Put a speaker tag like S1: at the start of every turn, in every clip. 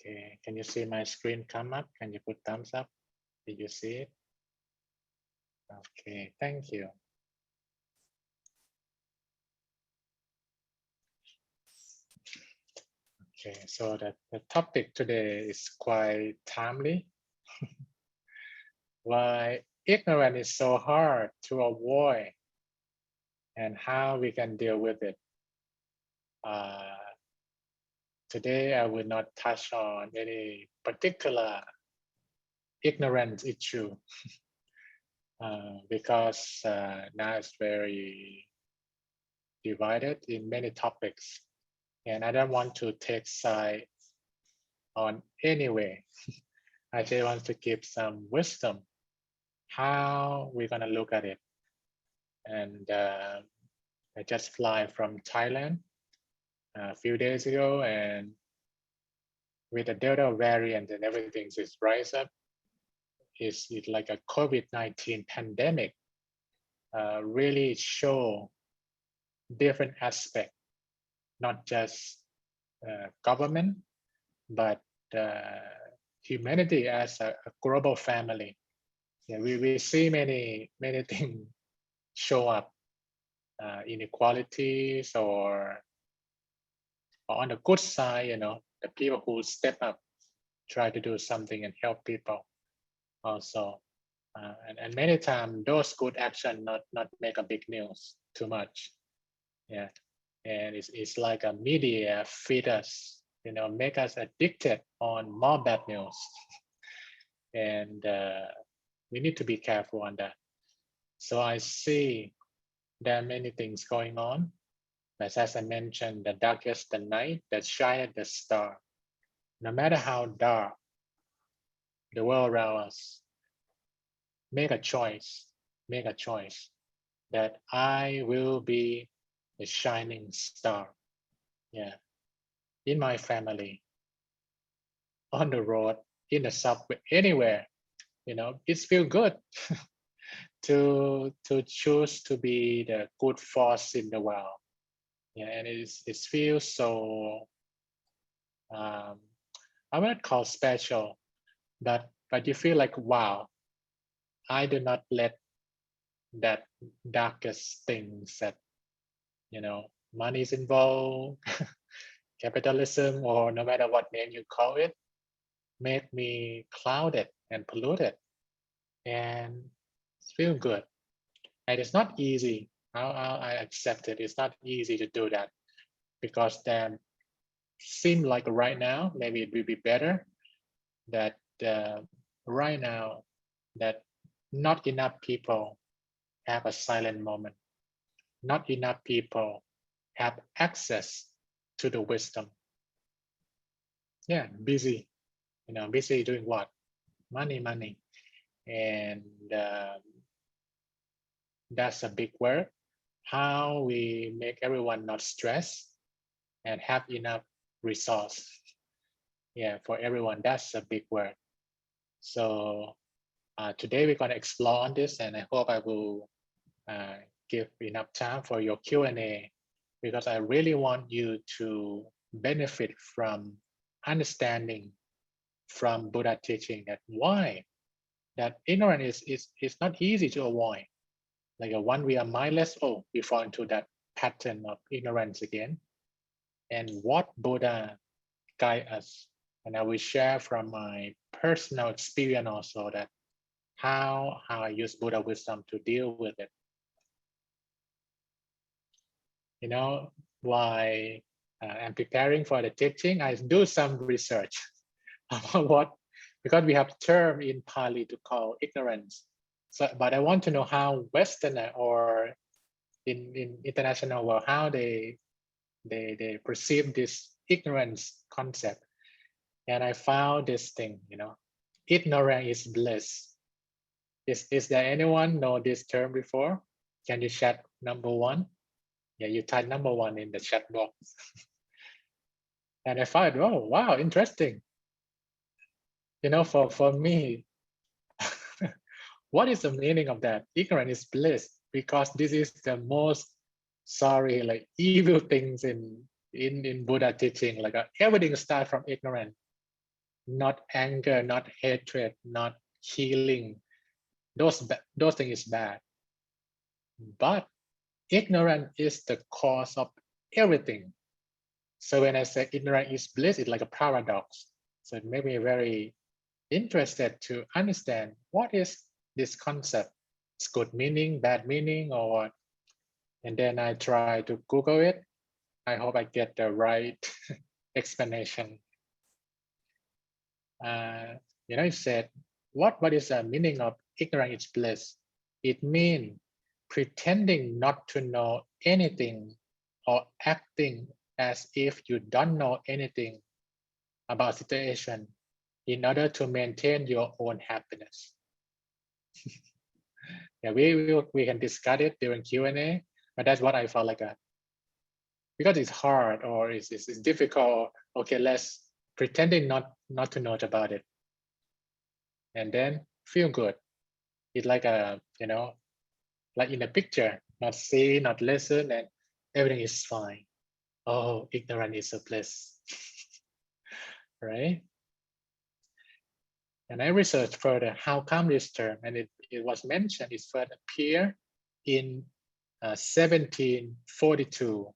S1: Okay, can you see my screen come up? Can you put thumbs up? Did you see it? Okay, thank you. Okay, so the topic today is quite timely. Why ignorance is so hard to avoid and how we can deal with it. Today, I will not touch on any particular ignorance issue because now it's very divided in many topics, and I don't want to take side on any way. I just want to give some wisdom how we're gonna look at it. And I just fly from Thailand a few days ago, and with the Delta variant and everything is rise up, is it like a COVID-19 pandemic really show different aspect, not just government, but humanity as a global family. Yeah, we see many things show up, inequalities or on the good side, the people who step up, try to do something and help people also. And many times those good action not make a big news too much. Yeah, and it's like a media feed us, make us addicted on more bad news. And we need to be careful on that. So I see there are many things going on. But as I mentioned, the darkest the night, the shine the star. No matter how dark the world around us, make a choice that I will be the shining star. Yeah, in my family, on the road, in the subway, anywhere. It feels good to choose to be the good force in the world. Yeah, and it feels so. I wouldn't call special, but you feel like, wow, I do not let that darkest things that money is involved, capitalism, or no matter what name you call it, make me clouded and polluted, and feel good. And it's not easy. I accept it. It's not easy to do that because then seem like right now maybe it will be better that right now that not enough people have a silent moment. Not enough people have access to the wisdom. Yeah, busy, busy doing what? Money. And that's a big word. How we make everyone not stressed and have enough resource. Yeah, for everyone, that's a big word. So today we're going to explore on this, and I hope I will give enough time for your Q&A, because I really want you to benefit from understanding from Buddha teaching that why that ignorance is not easy to avoid. Like when we are mindless, we fall into that pattern of ignorance again. And what Buddha guide us. And I will share from my personal experience also that how I use Buddha wisdom to deal with it. While I'm preparing for the teaching, I do some research about what, because we have term in Pali to call ignorance. So, but I want to know how Westerner or in international world, how they perceive this ignorance concept. And I found this thing, ignorance is bliss. Is there anyone know this term before? Can you chat number one? Yeah, you type number one in the chat box. And I found, oh, wow, interesting. For me, what is the meaning of that? Ignorance is bliss, because this is the most like evil things in Buddha teaching. Like everything starts from ignorance. not anger, not hatred, not healing. Those things is bad. But ignorance is the cause of everything. So when I say ignorance is bliss, it's like a paradox. So it made me very interested to understand what is this concept. It's good meaning, bad meaning, or and then I try to Google it. I hope I get the right explanation. It said, what is the meaning of ignorance is bliss? It means pretending not to know anything or acting as if you don't know anything about situation in order to maintain your own happiness. Yeah, we can discuss it during Q&A, but that's what I felt like because it's hard or it's difficult. Okay, let's pretending not to know about it, and then feel good. It's like like in a picture, not see, not listen, and everything is fine. Oh, ignorance is a bliss, right? And I researched further how come this term, and it was mentioned, it first appeared in 1742.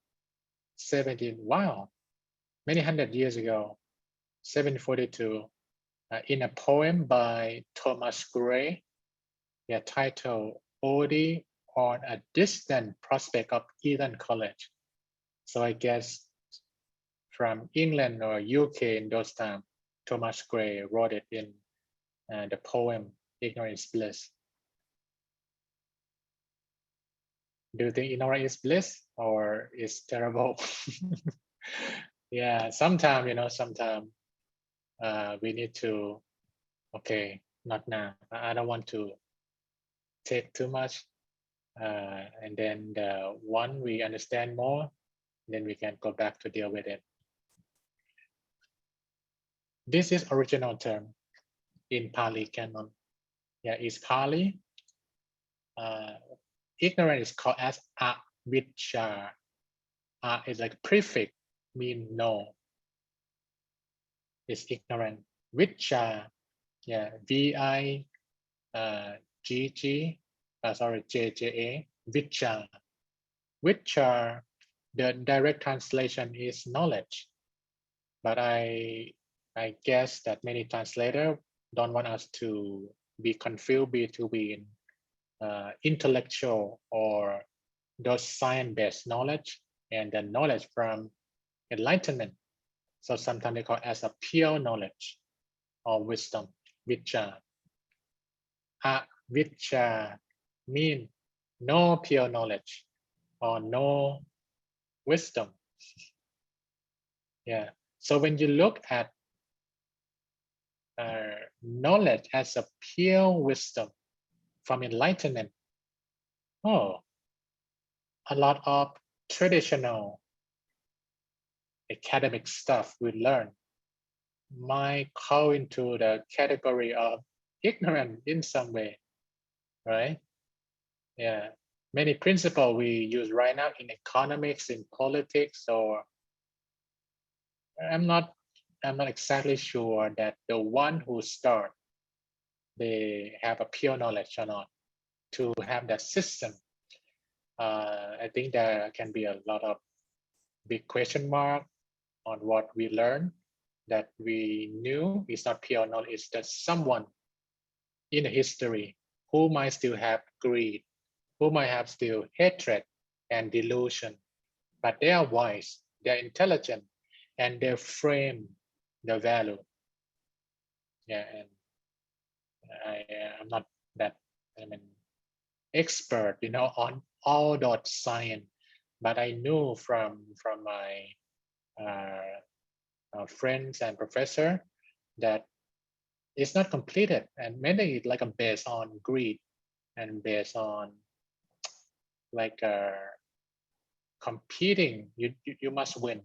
S1: Wow, many hundred years ago, 1742, in a poem by Thomas Gray, titled Ode on a Distant Prospect of Eton College. So I guess from England or UK in those times, Thomas Gray wrote it in the poem Ignorance is Bliss. Do you think ignorance is bliss or is terrible? Yeah, sometimes, we need to, okay, not now. I don't want to take too much. And then the one we understand more, then we can go back to deal with it. This is original term in Pali canon. Yeah, it's Pali. Ignorance is called as avijja. Is like prefix, mean no. It's ignorant. Vijja, yeah, VIGG, JJA, Vijja. Vijja, the direct translation is knowledge, but I guess that many translators don't want us to be confused between intellectual or those science-based knowledge and the knowledge from enlightenment. So sometimes they call it as a pure knowledge or wisdom, vijja. Avijja mean no pure knowledge or no wisdom. Yeah. So when you look at knowledge as a pure wisdom from enlightenment, a lot of traditional academic stuff we learn might go into the category of ignorant in some way, right? Yeah, many principles we use right now in economics, in politics, or I'm not exactly sure that the one who start, they have a pure knowledge or not to have that system. I think there can be a lot of big question mark on what we learn that we knew is not pure knowledge. It's that someone in the history who might still have greed, who might have still hatred and delusion, but they are wise, they're intelligent, and they frame the value. Yeah, and I'm not that expert, on all that science, but I knew from my friends and professor that it's not completed, and mainly like based on greed and based on like competing. You must win,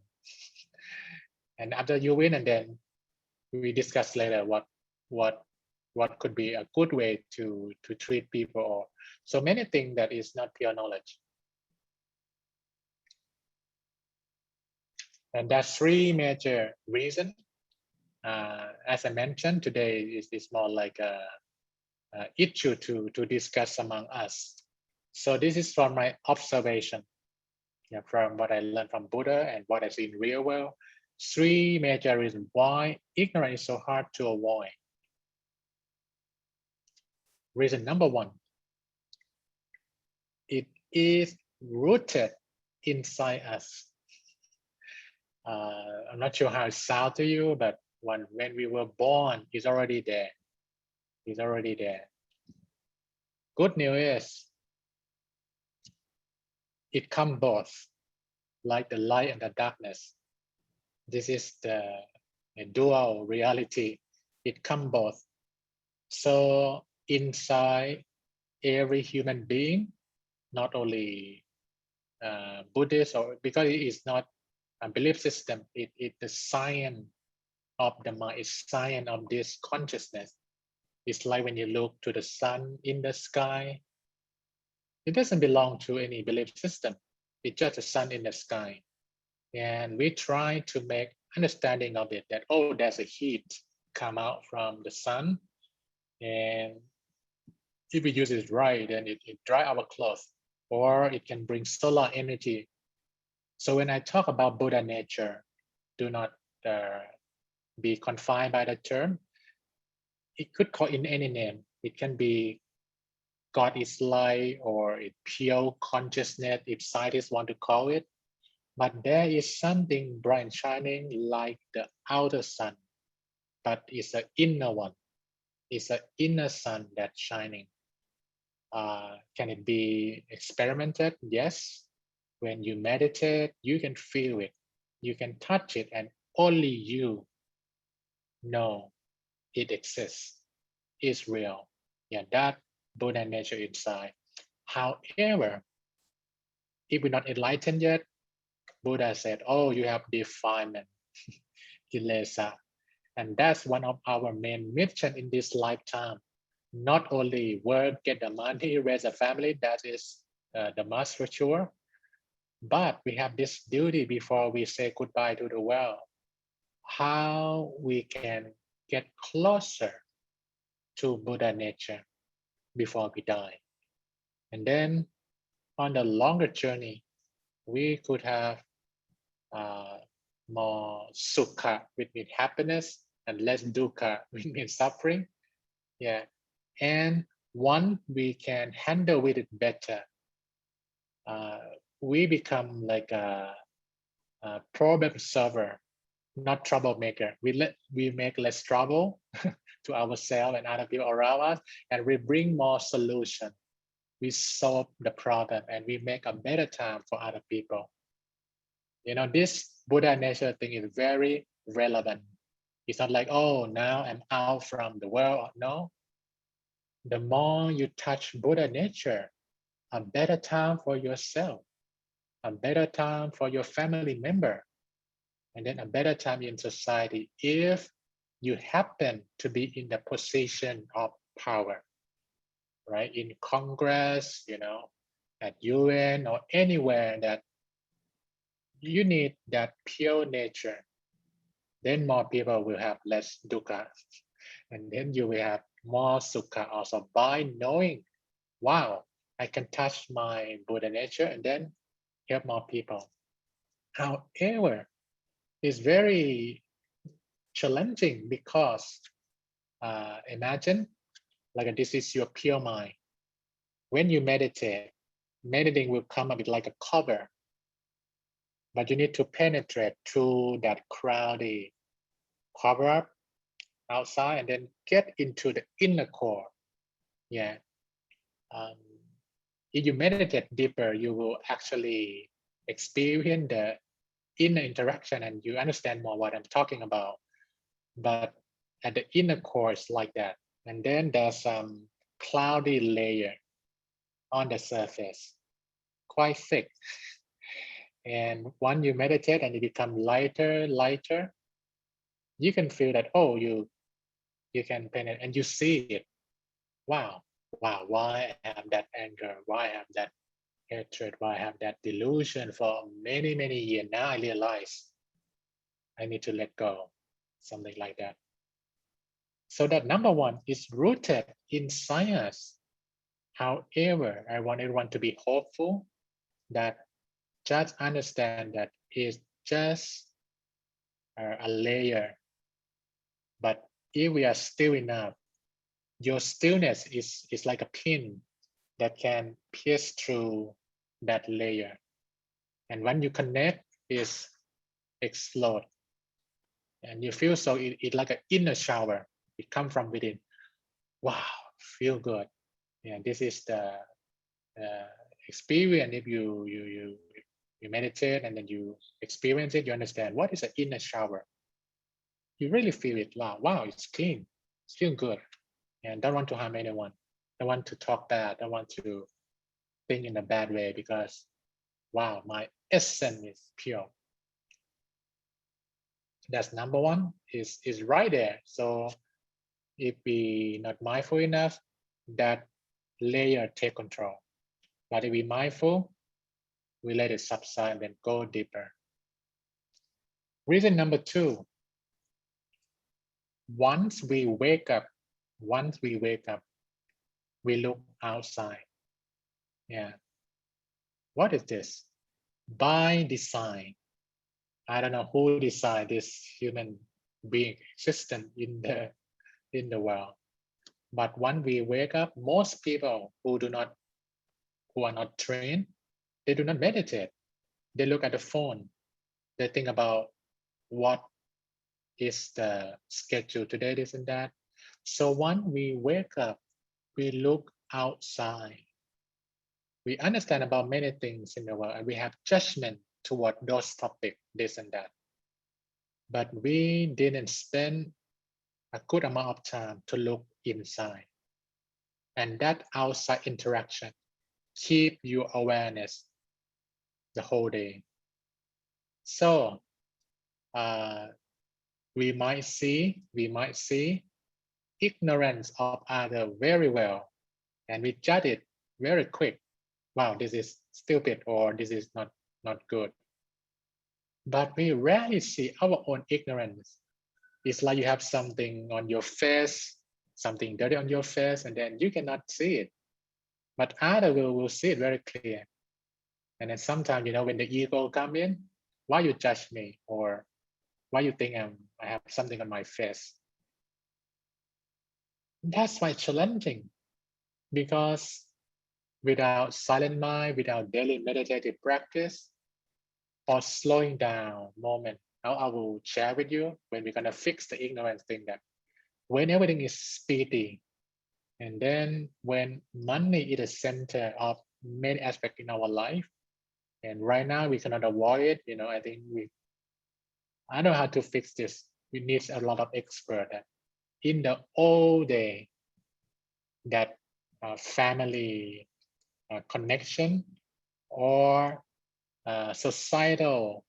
S1: and after you win, and then we discuss later what could be a good way to treat people, or so many things that is not pure knowledge. And that's three major reasons As I mentioned, today is more like a issue to discuss among us. So this is from my observation, yeah, from what I learned from Buddha and what I see in real world. Three major reasons why ignorance is so hard to avoid. Reason number one, it is rooted inside us. I'm not sure how it sounds to you, but when we were born, it's already there. It's already there. Good news is it comes both, like the light and the darkness. This is the dual reality. It comes both. So inside every human being, not only Buddhist, or because it is not a belief system, it the science of the mind, it's science of this consciousness. It's like when you look to the sun in the sky, it doesn't belong to any belief system. It's just a sun in the sky. And we try to make understanding of it that, oh, there's a heat come out from the sun. And if we use it right, then it dry our clothes, or it can bring solar energy. So when I talk about Buddha nature, do not be confined by the term. It could call in any name. It can be God is light or it pure consciousness, if scientists want to call it. But there is something bright and shining like the outer sun, but it's an inner one. It's an inner sun that's shining. Can it be experimented? Yes. When you meditate, you can feel it, you can touch it, and only you know it exists, it's real. Yeah, that Buddha nature inside. However, if we're not enlightened yet, Buddha said, oh, you have defilement, kilesa. And that's one of our main mission in this lifetime. Not only work, get the money, raise a family, that is the must for sure. But we have this duty before we say goodbye to the world. How we can get closer to Buddha nature before we die. And then on the longer journey, we could have uh, more sukha, which means happiness, and less dukkha, which means suffering. Yeah. And one we can handle with it better. We become like a problem solver, not troublemaker. We make less trouble to ourselves and other people around us, and we bring more solution. We solve the problem and we make a better time for other people. You know, this Buddha nature thing is very relevant. It's not like, oh, now I'm out from the world. No, the more you touch Buddha nature, a better time for yourself, a better time for your family member, and then a better time in society if you happen to be in the position of power, right? In Congress, you know, at UN or anywhere that you need that pure nature, then more people will have less dukkha. And then you will have more sukha also by knowing, wow, I can touch my Buddha nature and then help more people. However, it's very challenging because imagine like this is your pure mind. When you meditate, meditating will come up with like a cover, but you need to penetrate through that cloudy cover up outside and then get into the inner core. Yeah. Um, if you meditate deeper, you will actually experience the inner interaction and you understand more what I'm talking about. But at the inner core, it's like that. And then there's some cloudy layer on the surface, quite thick. And when you meditate and you become lighter, you can feel that, oh, you can penetrate and you see it. Wow, why I have that anger? Why I have that hatred? Why I have that delusion for many, many years? Now I realize I need to let go. something like that. So that number one is rooted in science. However, I want everyone to be hopeful that just understand that it's just a layer. But if we are still enough, your stillness is like a pin that can pierce through that layer. And when you connect, is explode. And you feel so it like an inner shower. It comes from within. Wow, feel good. Yeah, this is the experience. If you meditate and then you experience it, you understand what is an inner shower. You really feel it. Wow, it's clean. It's feel good. And don't want to harm anyone. Don't want to talk bad. Don't want to think in a bad way because wow, my essence is pure. That's number one. Is right there. So if we not mindful enough, that layer take control. But if we mindful, we let it subside and then go deeper. Reason number two, once we wake up, we look outside. Yeah. What is this? By design. I don't know who designed this human being existent in the world. But when we wake up, most people who are not trained, they do not meditate. They look at the phone. They think about what is the schedule today, this and that. So when we wake up, we look outside. We understand about many things in the world and we have judgment toward those topics, this and that. But we didn't spend a good amount of time to look inside. And that outside interaction keep your awareness the whole day. So we might see ignorance of other very well, and we judge it very quick. Wow, this is stupid, or this is not good. But we rarely see our own ignorance. It's like you have something on your face, something dirty on your face, and then you cannot see it. But other will see it very clear. And then sometimes, when the ego come in, why you judge me, or why you think I have something on my face? That's why challenging, because without silent mind, without daily meditative practice, or slowing down moment, now I will share with you when we're gonna fix the ignorance thing, that when everything is speedy, and then when money is the center of many aspects in our life, and right now we cannot avoid it. I think I know how to fix this. We need a lot of expert. In the old day, that family connection or societal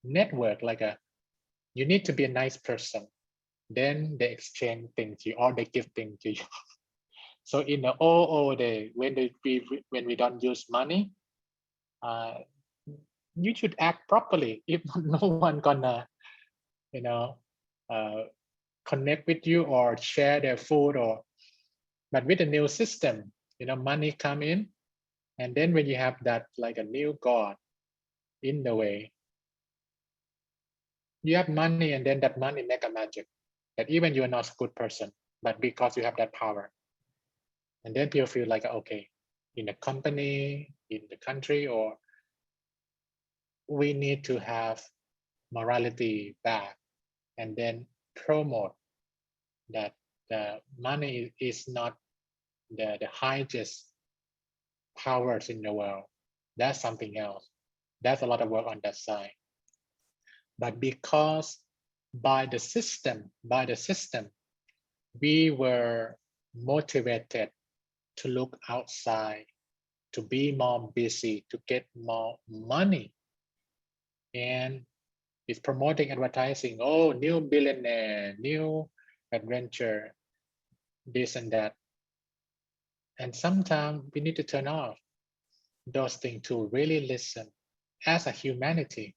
S1: network, like you need to be a nice person, then they exchange things to you or they give things to you. So in the old day, when we don't use money, you should act properly. If not, no one gonna uh, connect with you or share their food. But with the new system, money come in, and then when you have that like a new god in the way, you have money, and then that money make a magic that even you're not a good person, but because you have that power, and then people feel like, okay, in the company, in the country, or we need to have morality back, and then promote that the money is not the highest powers in the world. That's something else. That's a lot of work on that side. But because by the system, we were motivated to look outside, to be more busy, to get more money. And it's promoting advertising, oh, new billionaire, new adventure, this and that. And sometimes we need to turn off those things to really listen as a humanity.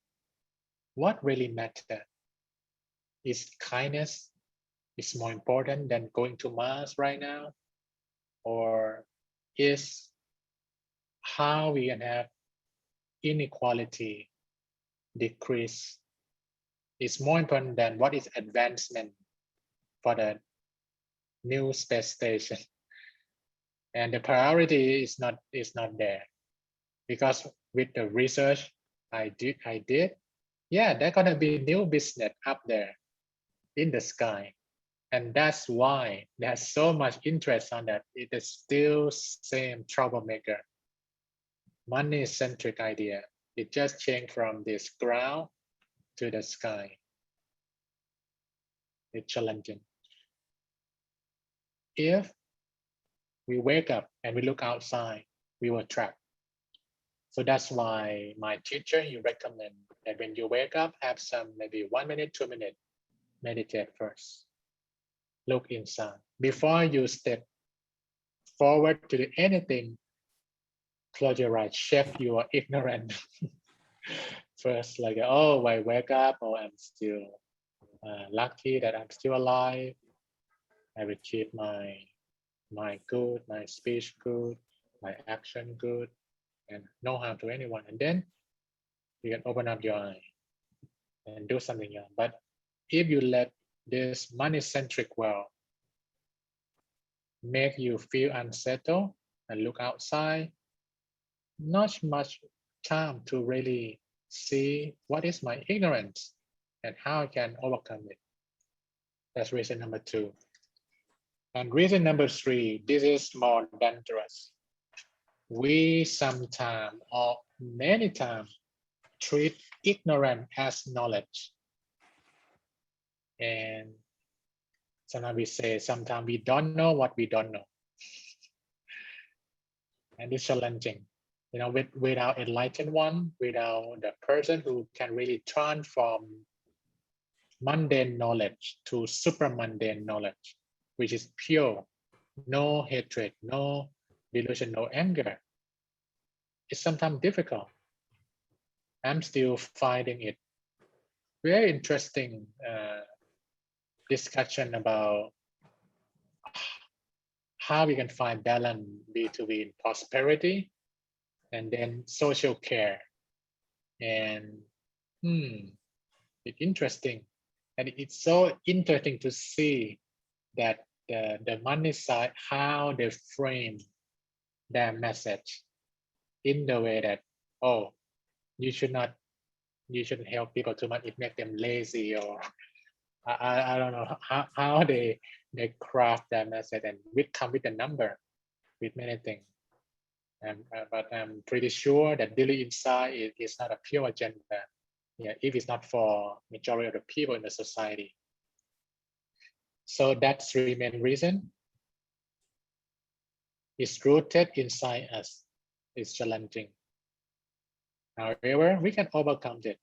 S1: What really matters? Is kindness is more important than going to Mars right now? Or is how we can have inequality decrease is more important than what is advancement for the new space station? And the priority is not there, because with the research I did, yeah, there's gonna be new business up there in the sky. And that's why there's so much interest on that. It is still same troublemaker, money-centric idea. It just changed from this ground to the sky. It's challenging. If we wake up and we look outside, we were trapped. So that's why my teacher, you recommend that when you wake up, have some maybe 1 minute, 2 minutes, meditate first. Look inside. Before you step forward to do anything, close your eyes, check you are ignorant. First, like, oh, I wake up, oh, I'm still lucky that I'm still alive. I will keep my good, my speech good, my action good, and no harm to anyone. And then you can open up your eye and do something else. But if you let this money-centric world make you feel unsettled and look outside, not much time to really see what is my ignorance and how I can overcome it. That's reason number 2. And reason number 3, this is more dangerous. We sometimes or many times treat ignorance as knowledge. And sometimes we say, sometimes we don't know what we don't know. And it's challenging. You know, without enlightened one, without the person who can really transform mundane knowledge to super mundane knowledge, which is pure, no hatred, no delusion, no anger. It's sometimes difficult. I'm still finding it very interesting discussion about how we can find balance between prosperity and then social care. And it's interesting. And it's so interesting to see that the money side, how they frame their message in the way that, oh, you shouldn't help people too much, it makes them lazy, or I don't know how they craft that message, and come with a number, with many things. But I'm pretty sure that daily insight is not a pure agenda. Yeah, if it's not for majority of the people in the society. So that's the main reason. It's rooted inside us. It's challenging. However, we can overcome it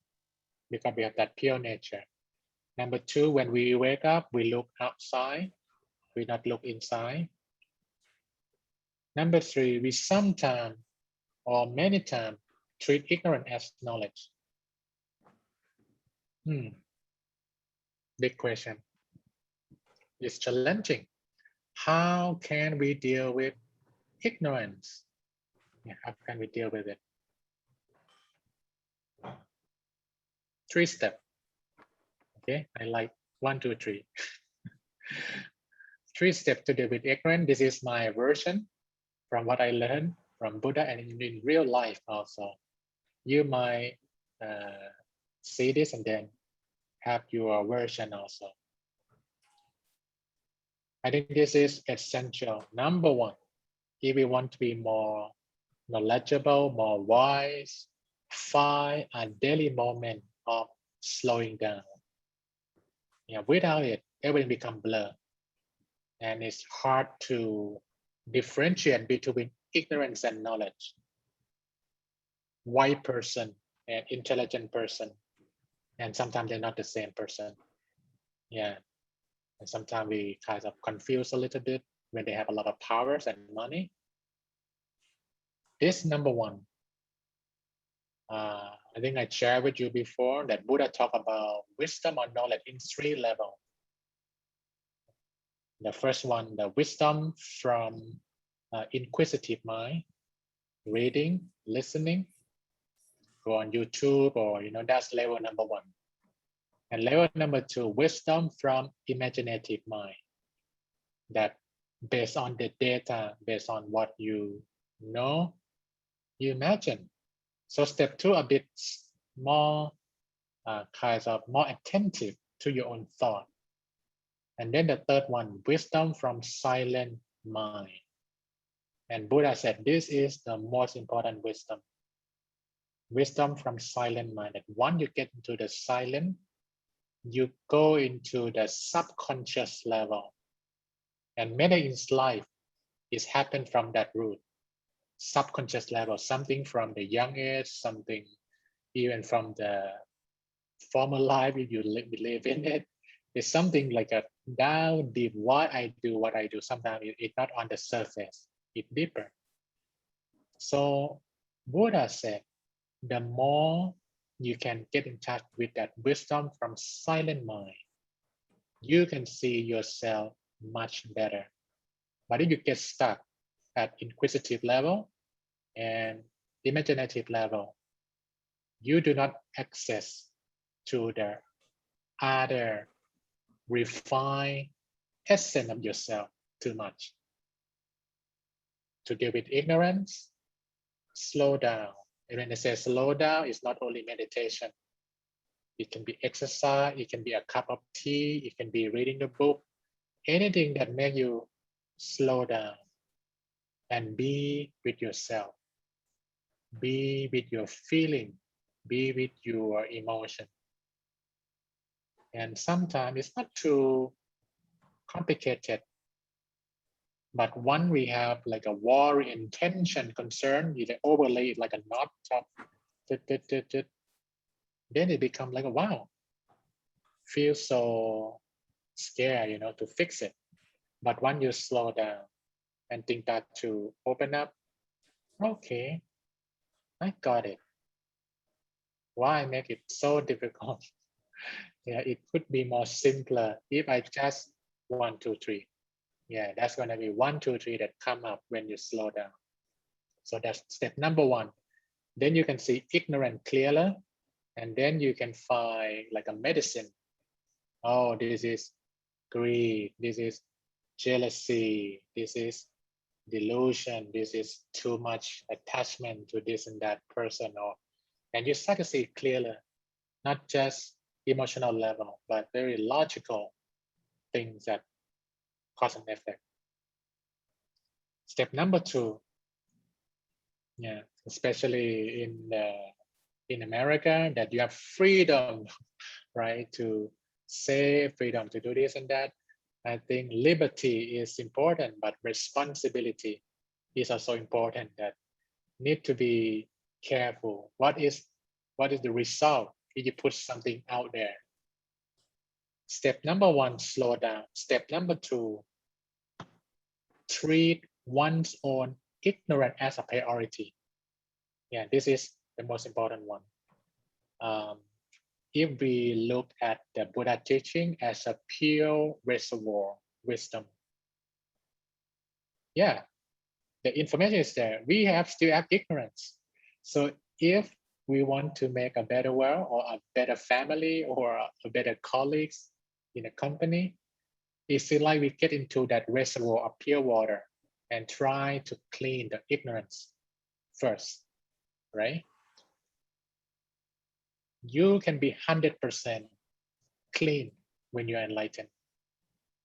S1: because we have that pure nature. Number 2, when we wake up, we look outside. We not look inside. Number 3, we sometimes or many times treat ignorance as knowledge. Big question. It's challenging. How can we deal with ignorance? Yeah, how can we deal with it? 3 steps. Okay, I like 1, 2, 3. 3 steps to deal with ignorance. This is my version from what I learned from Buddha and in real life also. You might see this and then have your version also. I think this is essential. Number 1, if we want to be more knowledgeable, more wise, find a daily moment of slowing down. Yeah, without it, everything becomes blur. And it's hard to differentiate between ignorance and knowledge. White person and intelligent person. And sometimes they're not the same person. Yeah. And sometimes we kind of confuse a little bit when they have a lot of powers and money. This number 1, I think I shared with you before that Buddha talked about wisdom or knowledge in 3 levels. The first one, the wisdom from inquisitive mind, reading, listening, go on YouTube, or that's level number 1. And level number 2, wisdom from imaginative mind, that based on the data, based on what you know, you imagine. So step 2, a bit more kinds of more attentive to your own thought. And then the third one, wisdom from silent mind. And Buddha said this is the most important wisdom. Wisdom from silent mind. That once you get into the silent, you go into the subconscious level. And many in life is happened from that root. Subconscious level, something from the young age, something even from the former life, if you live in it. It's something like a down deep, why I do what I do. Sometimes it's not on the surface, it's deeper. So Buddha said, the more you can get in touch with that wisdom from silent mind, you can see yourself much better. But if you get stuck at inquisitive level and imaginative level, you do not access to the other refined essence of yourself too much. To deal with ignorance, slow down. And when I say slow down, it's not only meditation. It can be exercise, it can be a cup of tea, it can be reading the book, anything that makes you slow down and be with yourself. Be with your feeling, be with your emotion. And sometimes it's not too complicated. But when we have like a worry, intention, concern, you overlay it like a knot top, then it becomes like a wow. Feel so scared, to fix it. But when you slow down and think that to open up, okay, I got it. Why make it so difficult? Yeah, it could be more simpler if I just 1, 2, 3. Yeah, that's gonna be 1, 2, 3 that come up when you slow down. So that's step number 1. Then you can see ignorance clearer, and then you can find like a medicine. Oh, this is greed, this is jealousy, this is delusion, this is too much attachment to this and that person, and you start to see clearer, not just emotional level, but very logical things that cause an effect. Step number 2, yeah, especially in America, that you have freedom, right, to say, freedom to do this and that. I think liberty is important, but responsibility is also important. That need to be careful. What is the result if you put something out there? Step number 1, slow down. Step number 2, treat one's own ignorance as a priority. Yeah, this is the most important one. If we look at the Buddha teaching as a pure reservoir wisdom, yeah, the information is there. We still have ignorance. So if we want to make a better world or a better family or a better colleagues in a company, it's like we get into that reservoir of pure water and try to clean the ignorance first, right? You can be 100% clean when you're enlightened.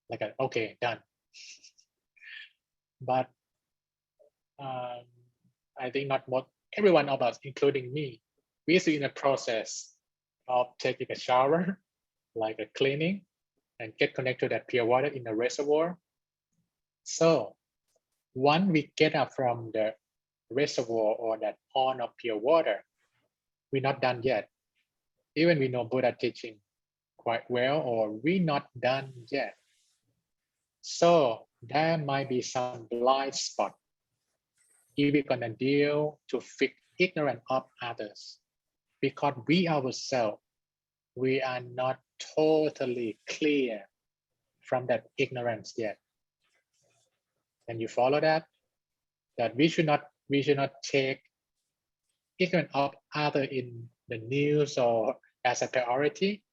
S1: Like, okay, done. But I think not everyone of us, including me, we are in a process of taking a shower, like a cleaning, and get connected to that pure water in the reservoir. So once we get up from the reservoir or that pond of pure water, we're not done yet. Even we know Buddha teaching quite well, or we're not done yet. So there might be some blind spot if we're gonna deal to fix ignorance of others. because we ourselves, we are not totally clear from that ignorance yet. And you follow that? That we should not take ignorance of other in the news or as a priority.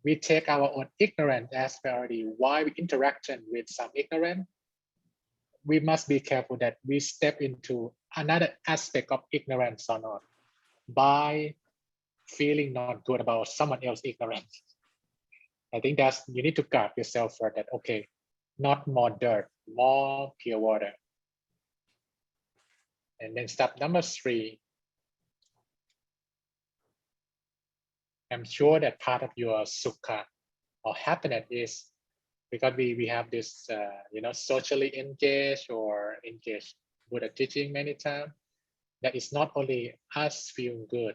S1: We take our own ignorance as priority. Why we interaction with some ignorance? We must be careful that we step into another aspect of ignorance or not by feeling not good about someone else's ignorance. I think that's, you need to guard yourself for that. Okay, not more dirt, more pure water. And then step number 3, I'm sure that part of your sukha or happiness is because we have this, socially engaged or engaged Buddha teaching many times, that it's not only us feeling good,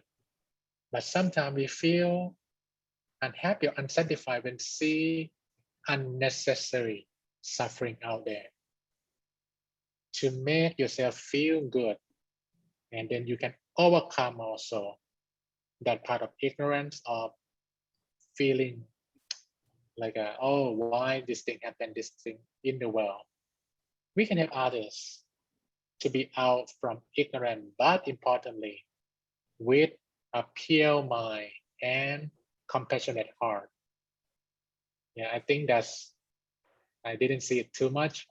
S1: but sometimes we feel unhappy or unsatisfied when see unnecessary suffering out there. To make yourself feel good, and then you can overcome also that part of ignorance of feeling like, oh, why this thing happened, this thing in the world. We can help others to be out from ignorance, but importantly, with a pure mind and compassionate heart. Yeah, I think I didn't see it too much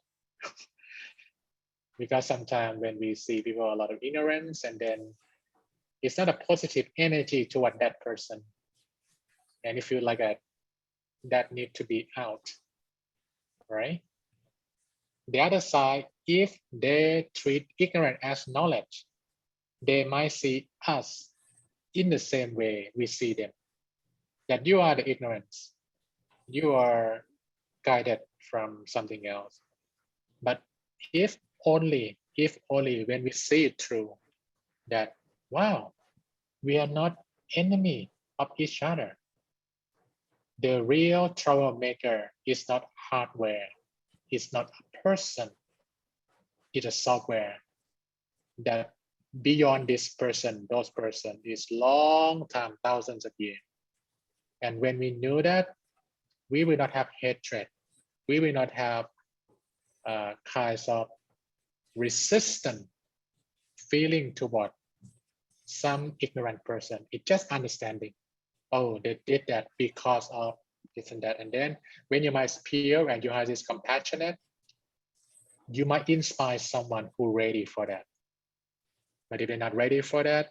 S1: because sometimes when we see people a lot of ignorance, and then it's not a positive energy toward that person, and you feel like that need to be out, right? The other side, if they treat ignorance as knowledge, they might see us in the same way we see them, that you are the ignorance, you are guided from something else. But if only when we see it through, that, wow, we are not enemy of each other. The real troublemaker is not hardware, it's not a person, it's a software that beyond this person, those person is long time, thousands of years. And when we knew that, we will not have hatred. We will not have kinds of resistant feeling toward some ignorant person. It's just understanding. Oh, they did that because of this and that. And then when you might pure and you have this compassionate, you might inspire someone who ready for that. But if they're not ready for that,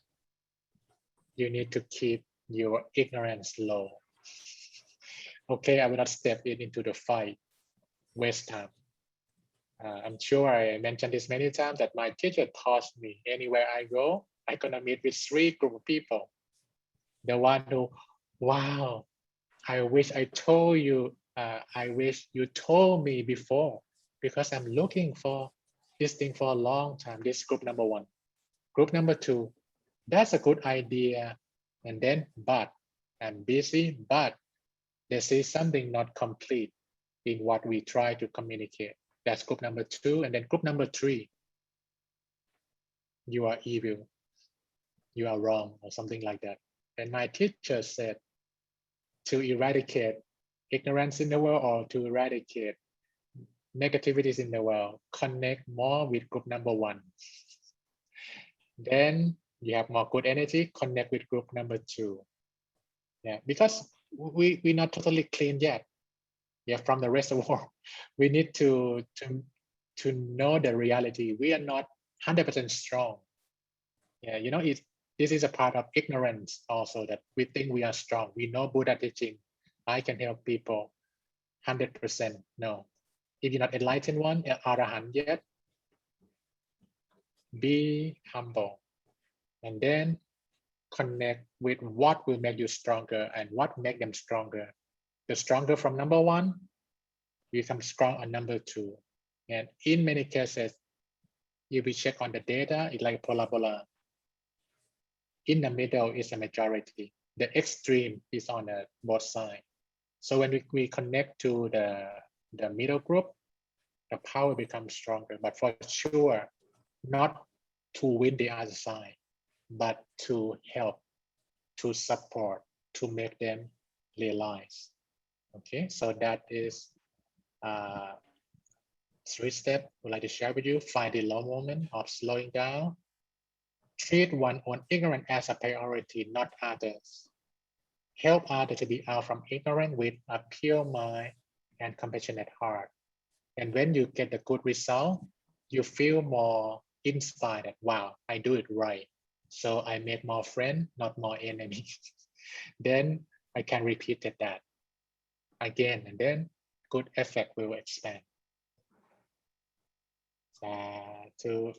S1: you need to keep your ignorance low. Okay, I will not step into the fight, waste time. I'm sure I mentioned this many times that my teacher taught me anywhere I go, I'm gonna meet with 3 group of people. The one who, wow, I wish I told you, I wish you told me before, because I'm looking for this thing for a long time. This group number 1. Group number 2, that's a good idea. And then, but I'm busy, but they say something not complete in what we try to communicate. That's group number 2. And then group number 3, you are evil, you are wrong, or something like that. And my teacher said, to eradicate ignorance in the world or to eradicate negativities in the world, connect more with group number 1. Then you have more good energy, connect with group number 2. Yeah, because we're not totally clean yet. Yeah, from the rest of the world. We need to know the reality. We are not 100% strong. Yeah, this is a part of ignorance also, that we think we are strong. We know Buddha teaching, I can help people 100%. No. If you're not enlightened one, Arahant yet, be humble. And then connect with what will make you stronger and what make them stronger. The stronger from number 1, become strong on number 2. And in many cases, if we check on the data, it's like parabola. In the middle is a majority. The extreme is on both sides. So when we connect to the middle group, the power becomes stronger. But for sure, not to win the other side, but to help to support, to make them realize. Okay, so that is 3 steps I would like to share with you. Find the low moment of slowing down. Treat one's own ignorance as a priority, not others. Help others to be out from ignorance with a pure mind and compassionate heart. And when you get the good result, you feel more inspired. Wow, I do it right. So I make more friends, not more enemies. Then I can repeat that again, and then good effect will expand. To